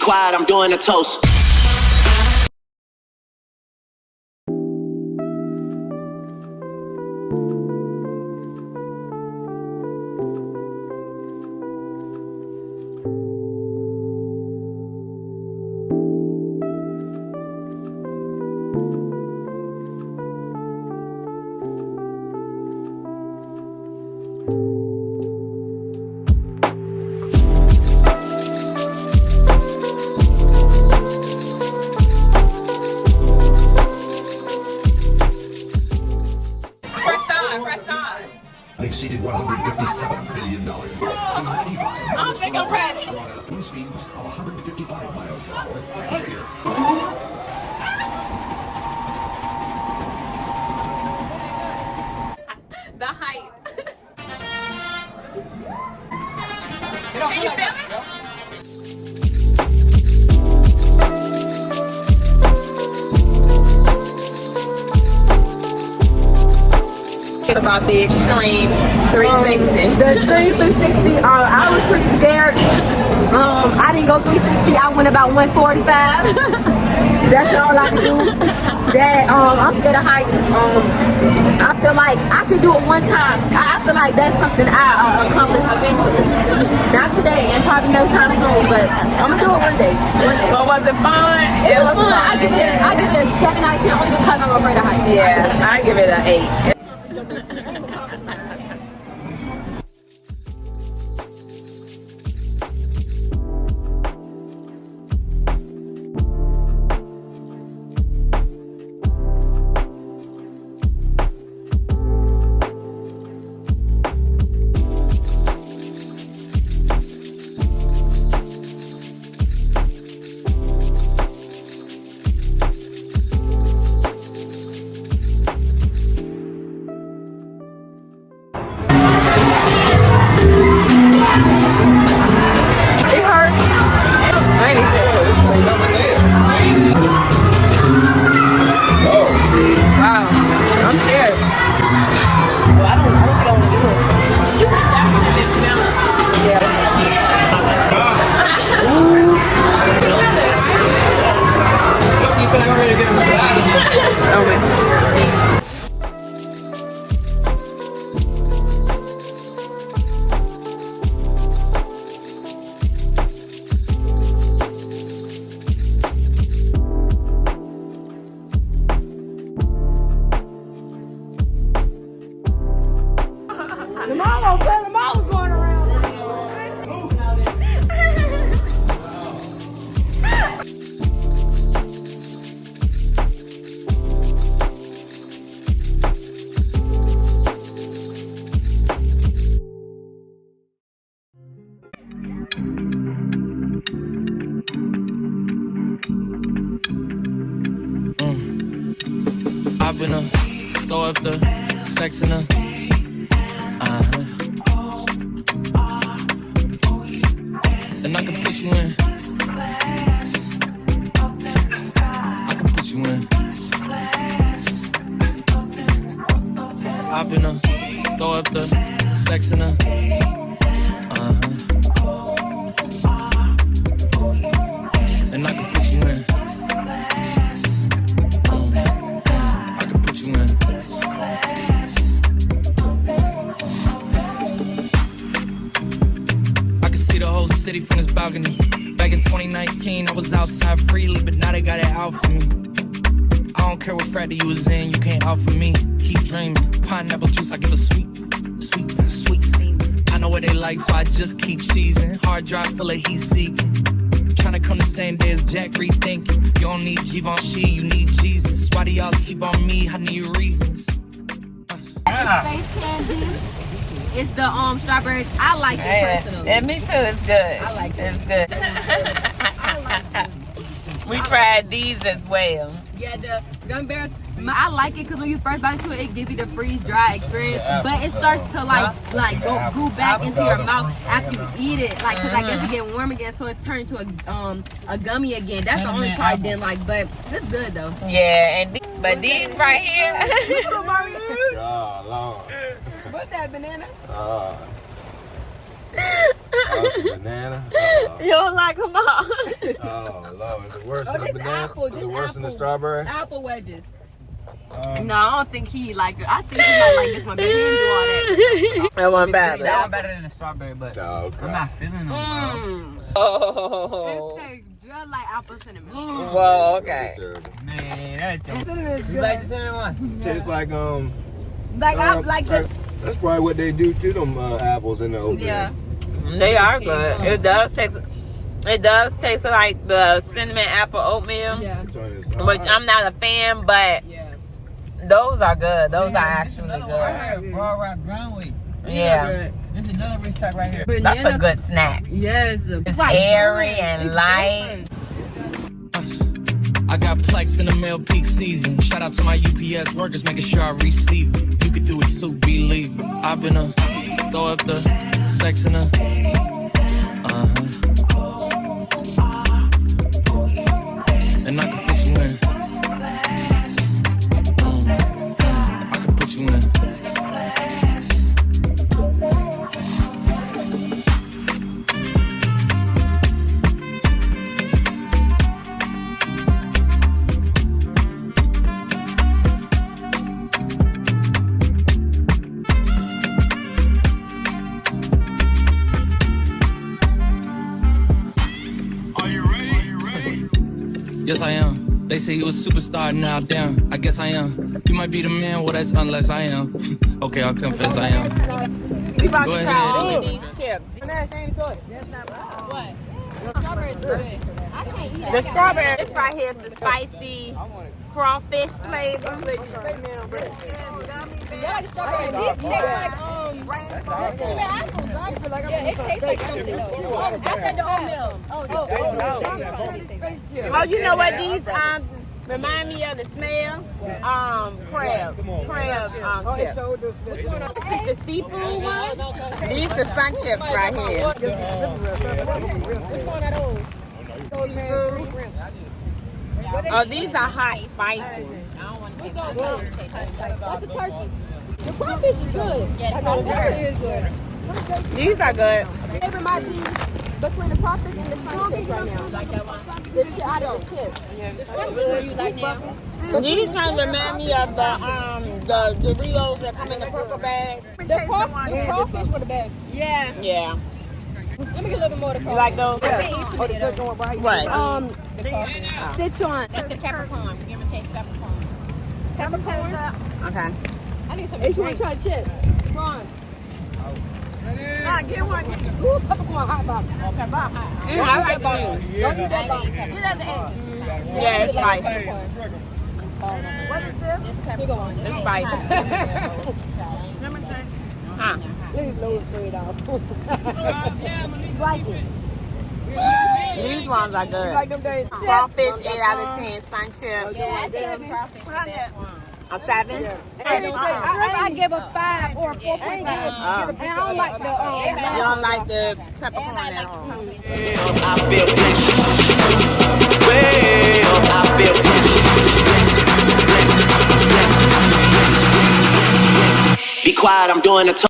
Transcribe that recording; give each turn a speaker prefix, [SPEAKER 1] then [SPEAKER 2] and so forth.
[SPEAKER 1] quiet, I'm doing a toast.
[SPEAKER 2] Exceeded $157 billion.
[SPEAKER 3] I don't think I'm ready.
[SPEAKER 2] Wind speeds of 155 miles per hour.
[SPEAKER 3] The hype. Can you feel it? About the extreme 360.
[SPEAKER 4] The extreme 360, I was pretty scared. I didn't go 360, I went about 145. That's all I could do. I'm scared of heights. I feel like I could do it one time. I feel like that's something I accomplish eventually. Not today and probably no time soon, but I'm gonna do it one day.
[SPEAKER 3] But was it fun?
[SPEAKER 4] It was fun. I give it a 7 out of 10 only because I'm afraid of heights.
[SPEAKER 3] Yeah, I give it an 8.
[SPEAKER 5] I've been throw up the sex in her. And I can put you in. I can put you in. I've been throw up the sex in her. And I can put you in. City from this balcony. Back in 2019, I was outside freely, but now they got it out for me. I don't care what frat you was in, you can't out for me. Keep dreaming. Pineapple juice, I give a sweet semen. I know what they like, so I just keep cheesing. Hard drive full of heat seeking. Tryna come the same day as Jack rethinking. You don't need Givenchy, you need Jesus. Why do y'all sleep on me? I need reasons.
[SPEAKER 4] Space candy. It's the strawberries. I like it personally.
[SPEAKER 3] And me too. It's good.
[SPEAKER 4] I like it.
[SPEAKER 3] It's good.
[SPEAKER 4] I like it.
[SPEAKER 3] We tried these as well.
[SPEAKER 4] Yeah, the gummy bears. I like it because when you first bite into it, it gives you the freeze dry experience. But it starts to go back into your mouth after you eat it. Like, cause I guess it get warm again, so it turns into a gummy again. That's the only part I didn't like, but it's good though.
[SPEAKER 3] Yeah, but these right here.
[SPEAKER 6] Oh, Lord.
[SPEAKER 4] What's that, banana?
[SPEAKER 1] Banana.
[SPEAKER 6] You don't like them all.
[SPEAKER 1] Oh Lord, is it worse than the banana? Is it worse than the strawberry?
[SPEAKER 4] Apple wedges. No, I don't think he like it. I think he might like this one, but he didn't do all that.
[SPEAKER 3] That one better.
[SPEAKER 7] That one better than the strawberry, but I'm not feeling them, bro.
[SPEAKER 3] Oh.
[SPEAKER 4] It tastes just like apple cinnamon.
[SPEAKER 3] Whoa, okay.
[SPEAKER 7] Man, that's terrible. You like the cinnamon one?
[SPEAKER 1] Tastes like
[SPEAKER 4] Like this.
[SPEAKER 1] That's probably what they do to them apples in the oatmeal.
[SPEAKER 4] Yeah.
[SPEAKER 3] They are good. It does taste like the cinnamon apple oatmeal.
[SPEAKER 4] Yeah.
[SPEAKER 3] Which I'm not a fan, but those are good. Those are actually good.
[SPEAKER 7] Raw rock ground wheat.
[SPEAKER 3] Yeah.
[SPEAKER 7] There's another racetrack right here.
[SPEAKER 3] That's a good snack.
[SPEAKER 4] Yes.
[SPEAKER 3] It's airy and light.
[SPEAKER 5] I got Plex in the mail peak season. Shout out to my UPS workers, making sure I receive it. You could do it too, believe it. I've been throw up the sex in the and I can put you in. I can put you in. Yes, I am. They say you a superstar, now damn. I guess I am. You might be the man, well, that's unless I am. Okay, I'll confess I am.
[SPEAKER 3] We about
[SPEAKER 5] Go
[SPEAKER 3] to
[SPEAKER 5] ahead.
[SPEAKER 3] try all of these chips.
[SPEAKER 4] What? Strawberry is good. I can't eat
[SPEAKER 3] The strawberry, this right here is the spicy crawfish flavor.
[SPEAKER 4] Yeah, like strawberry. These taste like it tastes like something though. I said the oatmeal.
[SPEAKER 3] Oh, you know what these remind me of the smell? Crab chips. This is the seafood one. These are sun chips right here.
[SPEAKER 4] Which one are those?
[SPEAKER 3] Oh, these are hot spicy.
[SPEAKER 4] What's the turkey? The crawfish is good. Yeah, the crawfish is good.
[SPEAKER 3] These are good.
[SPEAKER 4] It might be between the crawfish and the sun chips right now. Like that one? The chip out of the chips. You like now?
[SPEAKER 3] These kind of remind me of the Doritos that come in the purple bag.
[SPEAKER 4] The crawfish were the best. Yeah.
[SPEAKER 3] Yeah.
[SPEAKER 4] Let me get a little bit more of the
[SPEAKER 3] You like
[SPEAKER 4] crawfish.
[SPEAKER 3] those?
[SPEAKER 4] I can't eat too many of those.
[SPEAKER 3] What?
[SPEAKER 4] Sichuan.
[SPEAKER 6] That's the peppercorn. Give me a taste of peppercorn.
[SPEAKER 4] Peppercorn.
[SPEAKER 3] Okay.
[SPEAKER 4] I need some. Hey, you want to try the chips? Come on. Get one. Ooh, peppercorn hot box.
[SPEAKER 3] I like those.
[SPEAKER 4] Don't eat that box.
[SPEAKER 3] Yeah, it's spicy.
[SPEAKER 4] What is this?
[SPEAKER 3] It's spicy. Huh.
[SPEAKER 4] Please blow his bread off. Like it.
[SPEAKER 3] These ones are good.
[SPEAKER 4] Like them days.
[SPEAKER 3] Crawfish, 8 out of 10. Sun chips,
[SPEAKER 6] Yeah, I think the crawfish is the best one.
[SPEAKER 3] a 7.
[SPEAKER 4] I give a 5 or a 4.5. And I don't like the
[SPEAKER 3] You don't like the peppercorn
[SPEAKER 6] Everybody
[SPEAKER 3] at
[SPEAKER 6] like the
[SPEAKER 3] all.
[SPEAKER 6] crawfish.
[SPEAKER 8] I feel blessed. Well, I feel blessed. Blessed. Be quiet, I'm doing the talk.